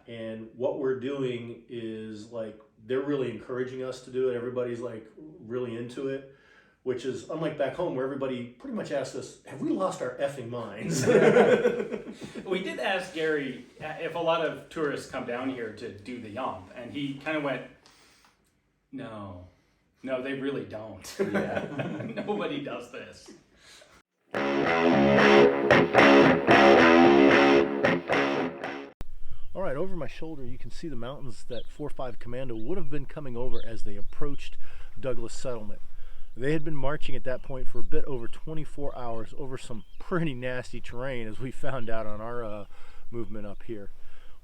And what we're doing is like, they're really encouraging us to do it. Everybody's like really into it, which is unlike back home where everybody pretty much asks us, have we lost our effing minds? We did ask Gary if a lot of tourists come down here to do the YOMP, and he kind of went, no, they really don't. Yeah. Nobody does this. All right, over my shoulder you can see the mountains that 4-5 Commando would have been coming over as they approached Douglas Settlement. They had been marching at that point for a bit over 24 hours over some pretty nasty terrain, as we found out on our movement up here.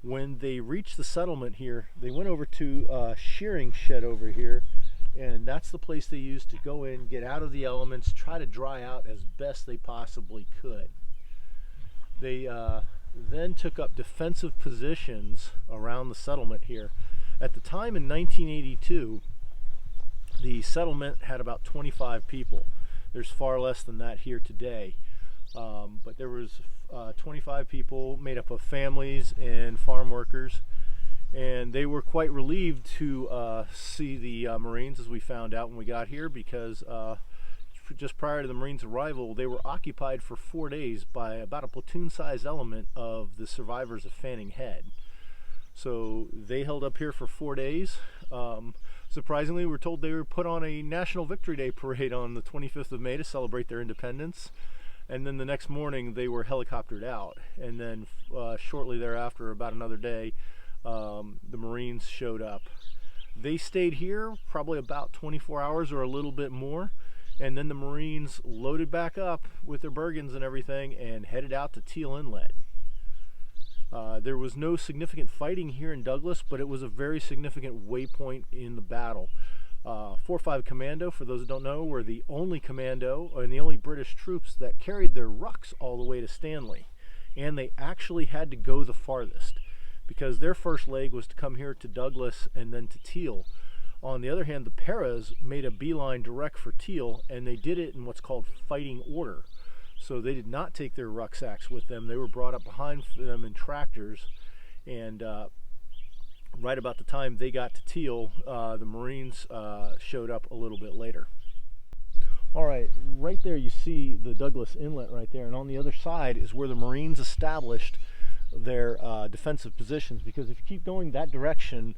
When they reached the settlement here, they went over to a shearing shed over here, and that's the place they used to go in, get out of the elements, try to dry out as best they possibly could. They then took up defensive positions around the settlement here. At the time in 1982, the settlement had about 25 people. There's far less than that here today. But there was 25 people made up of families and farm workers. And they were quite relieved to see the Marines, as we found out when we got here, because just prior to the Marines' arrival, they were occupied for 4 days by about a platoon-sized element of the survivors of Fanning Head. So they held up here for 4 days. Surprisingly, we're told they were put on a National Victory Day parade on the 25th of May to celebrate their independence. And then the next morning, they were helicoptered out. And then shortly thereafter, about another day, the Marines showed up. They stayed here probably about 24 hours or a little bit more. And then the Marines loaded back up with their Bergens and everything and headed out to Teal Inlet. There was no significant fighting here in Douglas, but it was a very significant waypoint in the battle. 4-5 Commando, for those that don't know, were the only commando and the only British troops that carried their rucks all the way to Stanley. And they actually had to go the farthest, because their first leg was to come here to Douglas and then to Teal. On the other hand, the Paras made a beeline direct for Teal, and they did it in what's called fighting order. So they did not take their rucksacks with them. They were brought up behind them in tractors, and right about the time they got to Teal, the Marines showed up a little bit later. All right, right there you see the Douglas Inlet right there, and on the other side is where the Marines established their defensive positions, because if you keep going that direction,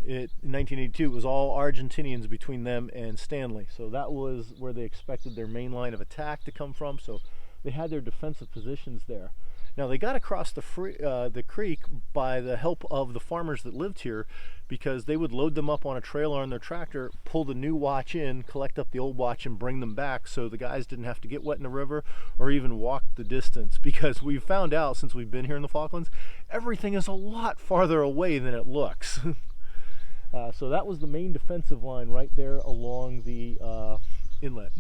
in 1982, it was all Argentinians between them and Stanley. So that was where they expected their main line of attack to come from. So they had their defensive positions there. Now they got across the creek by the help of the farmers that lived here, because they would load them up on a trailer on their tractor, pull the new watch in, collect up the old watch, and bring them back, so the guys didn't have to get wet in the river or even walk the distance. Because we've found out, since we've been here in the Falklands, everything is a lot farther away than it looks. So that was the main defensive line right there along the inlet.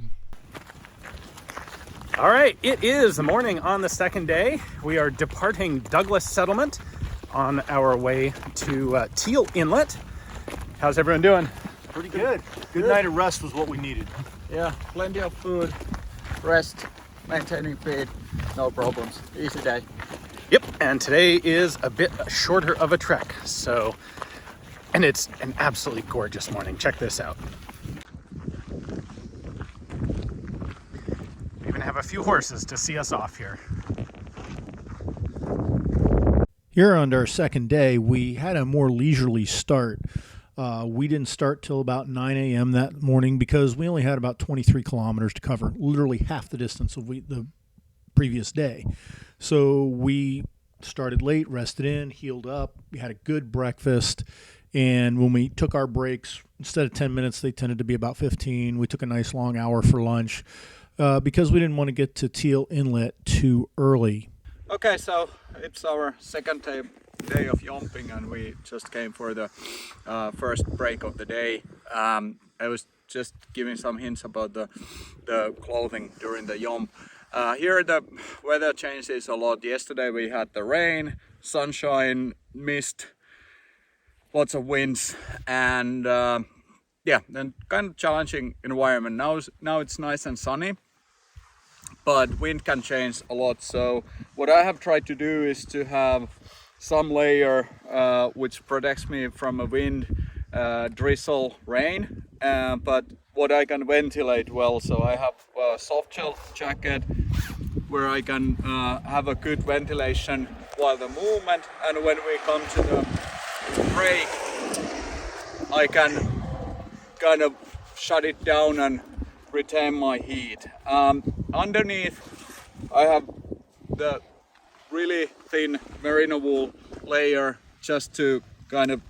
All right, it is the morning on the second day. We are departing Douglas Settlement on our way to Teal Inlet. How's everyone doing? Pretty good. Good night of rest was what we needed. Yeah, plenty of food, rest, maintaining feed, no problems. Easy day. Yep, and today is a bit shorter of a trek, so, and it's an absolutely gorgeous morning. Check this out. We even have a few horses to see us off here. Here on our second day, we had a more leisurely start. We didn't start till about 9 a.m. that morning because we only had about 23 kilometers to cover, literally half the distance of the previous day. So we started late, rested in, healed up. We had a good breakfast. And when we took our breaks, instead of 10 minutes, they tended to be about 15. We took a nice long hour for lunch because we didn't want to get to Teal Inlet too early. Okay, so it's our second day of yomping, and we just came for the first break of the day. I was just giving some hints about the clothing during the yomp. Here the weather changes a lot. Yesterday we had the rain, sunshine, mist, lots of winds, and yeah, then kind of challenging environment. Now it's nice and sunny, but wind can change a lot. So what I have tried to do is to have some layer which protects me from a wind, drizzle, rain, but what I can ventilate well. So I have a soft shell jacket where I can have a good ventilation while the movement, and when we come to the break I can kind of shut it down and retain my heat. Underneath I have the really thin merino wool layer just to kind of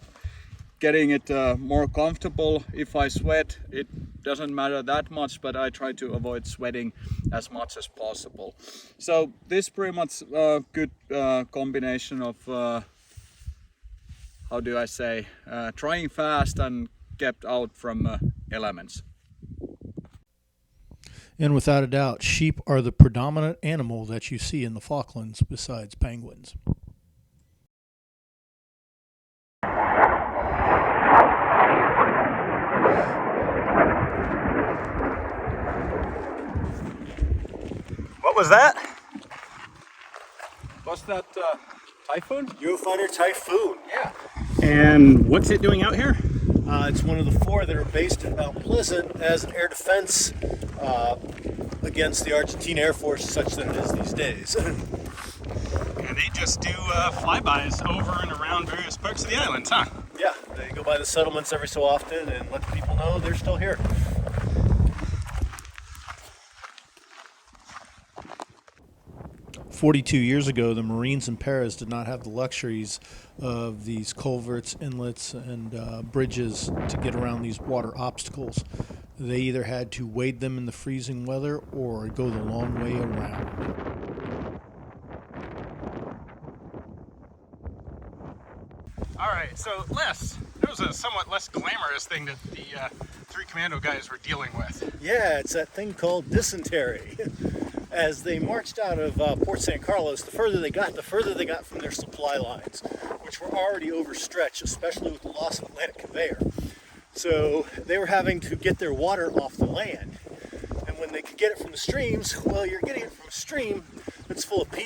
getting it more comfortable. If I sweat, it doesn't matter that much, but I try to avoid sweating as much as possible. So this pretty much a good combination of how do I say, trying fast and kept out from elements. And without a doubt, sheep are the predominant animal that you see in the Falklands besides penguins. What was that? Was that typhoon? Eurofighter Typhoon. Yeah. And what's it doing out here? It's one of the 4 that are based in Mount Pleasant as an air defense against the Argentine Air Force, such that it is these days. And they just do flybys over and around various parts of the islands, huh? Yeah, they go by the settlements every so often and let the people know they're still here. "42 years ago, the Marines in Paris did not have the luxuries of these culverts, inlets, and bridges to get around these water obstacles. They either had to wade them in the freezing weather or go the long way around." All right, so there was a somewhat less glamorous thing that the 3 Commando guys were dealing with. Yeah, it's that thing called dysentery. As they marched out of Port San Carlos, the further they got from their supply lines, which were already overstretched, especially with the loss of Atlantic conveyor. So they were having to get their water off the land. And when they could get it from the streams, well, you're getting it from a stream that's full of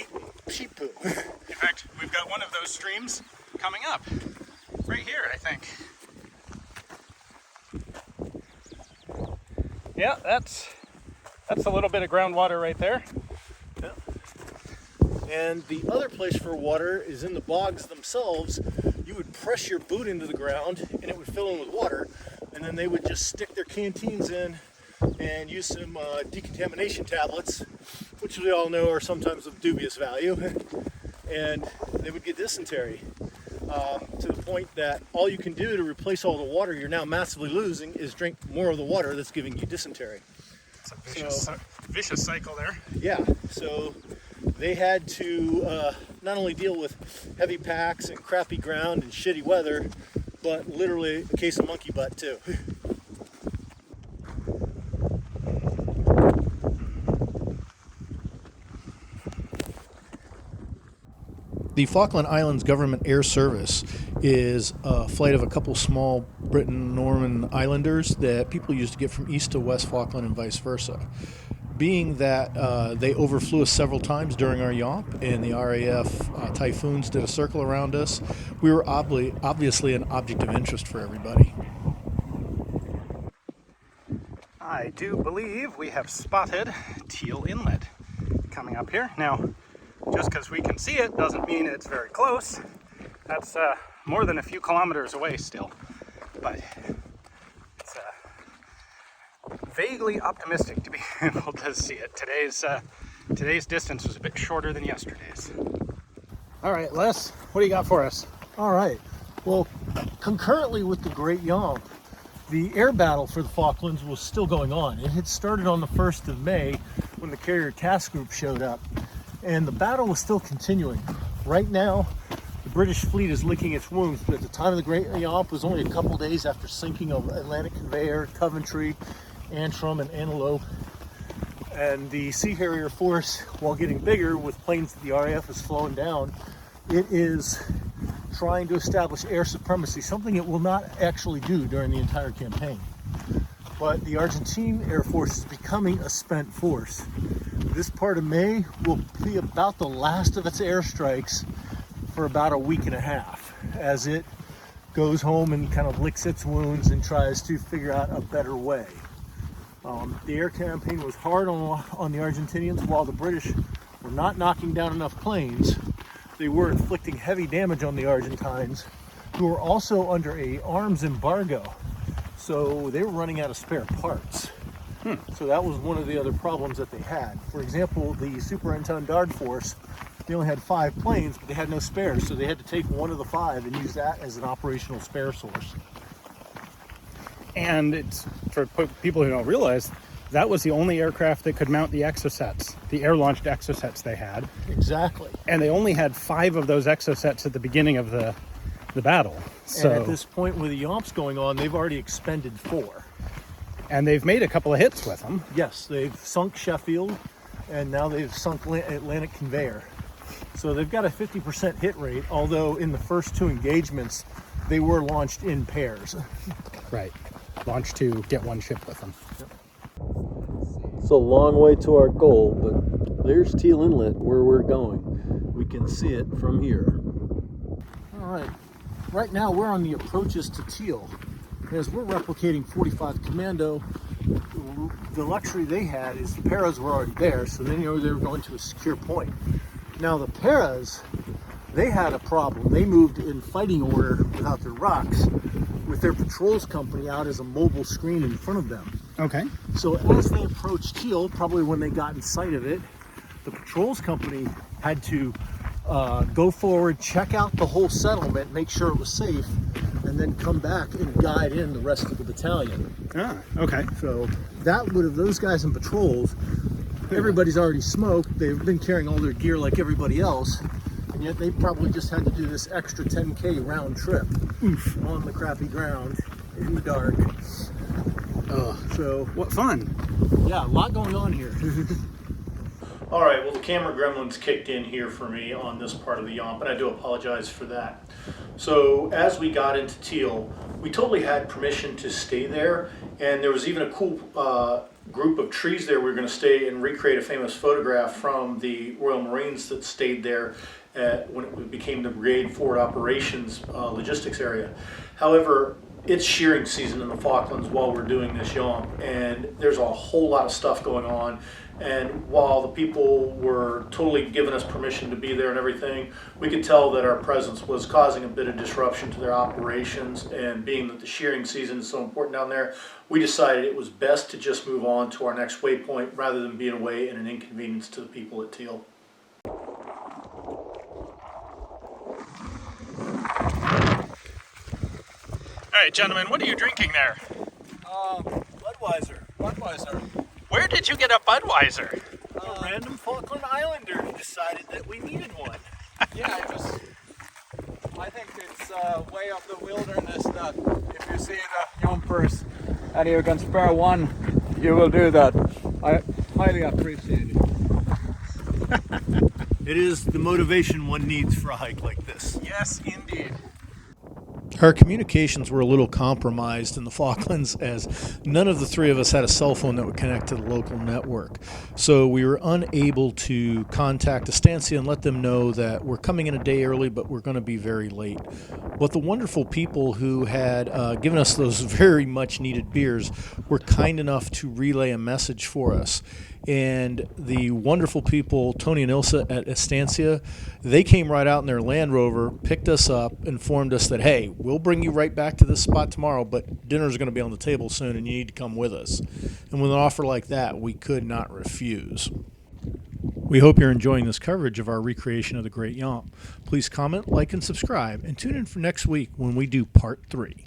sheep poo. In fact, we've got one of those streams coming up right here, I think. Yeah, that's a little bit of groundwater right there. Yeah. And the other place for water is in the bogs themselves. You would press your boot into the ground and it would fill in with water, and then they would just stick their canteens in and use some decontamination tablets, which we all know are sometimes of dubious value, and they would get dysentery. To the point that all you can do to replace all the water you're now massively losing is drink more of the water that's giving you dysentery. It's a vicious cycle there. Yeah, so they had to not only deal with heavy packs and crappy ground and shitty weather, but literally a case of monkey butt too. The Falkland Islands Government Air Service is a flight of a couple small Briton-Norman islanders that people used to get from east to west Falkland and vice versa. Being that they overflew us several times during our YOMP and the RAF Typhoons did a circle around us, we were obviously an object of interest for everybody. I do believe we have spotted Teal Inlet coming up here. Now, just because we can see it doesn't mean it's very close. That's more than a few kilometers away still, but it's vaguely optimistic to be able to see it. Today's distance was a bit shorter than yesterday's. All right, Les, what do you got for us? All right. Well, concurrently with the Great YOMP, the air battle for the Falklands was still going on. It had started on the 1st of May when the Carrier Task Group showed up, and the battle was still continuing. Right now, the British fleet is licking its wounds, but at the time of the Great YOMP was only a couple days after sinking of Atlantic Conveyor, Coventry, Antrim, and Antelope. And the Sea Harrier force, while getting bigger with planes that the RAF is slowing down, it is trying to establish air supremacy, something it will not actually do during the entire campaign. But the Argentine Air Force is becoming a spent force. This part of May will be about the last of its airstrikes for about a week and a half as it goes home and kind of licks its wounds and tries to figure out a better way. The air campaign was hard on the Argentinians. While the British were not knocking down enough planes, they were inflicting heavy damage on the Argentines, who were also under an arms embargo. So they were running out of spare parts. So that was one of the other problems that they had. For example, the Superintendente Force, they only had 5 planes, but they had no spares. So they had to take one of the 5 and use that as an operational spare source. And it's, for people who don't realize, that was the only aircraft that could mount the exosets, the air-launched exosets they had. Exactly. And they only had 5 of those exosets at the beginning of the battle. So And at this point with the YOMPs going on, they've already expended 4. and they've made a couple of hits with them. Yes, they've sunk Sheffield, and now they've sunk Atlantic Conveyor. So they've got a 50% hit rate, although in the first 2 engagements, they were launched in pairs. Right. Launch to get 1 ship with them. It's a long way to our goal, but there's Teal Inlet where we're going. We can see it from here. All right. Right now, we're on the approaches to Teal. As we're replicating 45 Commando, the luxury they had is the paras were already there, so they knew they were going to a secure point. Now the paras, they had a problem. They moved in fighting order without their rocks, with their patrols company out as a mobile screen in front of them. Okay. So as they approached Teal, probably when they got in sight of it, the patrols company had to go forward, check out the whole settlement, make sure it was safe, and then come back and guide in the rest of the battalion. Ah, okay. So that would have, those guys in patrols, everybody's already smoked, they've been carrying all their gear like everybody else, and yet they probably just had to do this extra 10K round trip on the crappy ground in the dark. So What fun. yeah, a lot going on here. All right, well, the camera gremlins kicked in here for me on this part of the YOMP, and I do apologize for that. So as we got into Teal, we totally had permission to stay there, and there was even a cool group of trees there. We were going to stay and recreate a famous photograph from the Royal Marines that stayed there when it became the Brigade Forward Operations logistics area. However, it's shearing season in the Falklands while we're doing this YOMP, and there's a whole lot of stuff going on. And while the people were totally giving us permission to be there and everything, we could tell that our presence was causing a bit of disruption to their operations. And being that the shearing season is so important down there, we decided it was best to just move on to our next waypoint rather than being away and an inconvenience to the people at Teal. All right, gentlemen, what are you drinking there? Budweiser. Where did you get a Budweiser? A random Falkland Islander decided that we needed one. Yeah, I think it's way of the wilderness that if you see the jumpers and you can spare one, you will do that. I highly appreciate it. It is the motivation one needs for a hike like this. Yes, indeed. Our communications were a little compromised in the Falklands as none of the 3 of us had a cell phone that would connect to the local network. So we were unable to contact Estancia and let them know that we're coming in a day early, but we're going to be very late. But the wonderful people who had given us those very much needed beers were kind enough to relay a message for us. And the wonderful people, Tony and Ilsa at Estancia, they came right out in their Land Rover, picked us up, informed us that, hey, we'll bring you right back to this spot tomorrow, but dinner's going to be on the table soon and you need to come with us. And with an offer like that, we could not refuse. We hope you're enjoying this coverage of our recreation of the Great YOMP. Please comment, like, and subscribe, and tune in for next week when we do Part 3.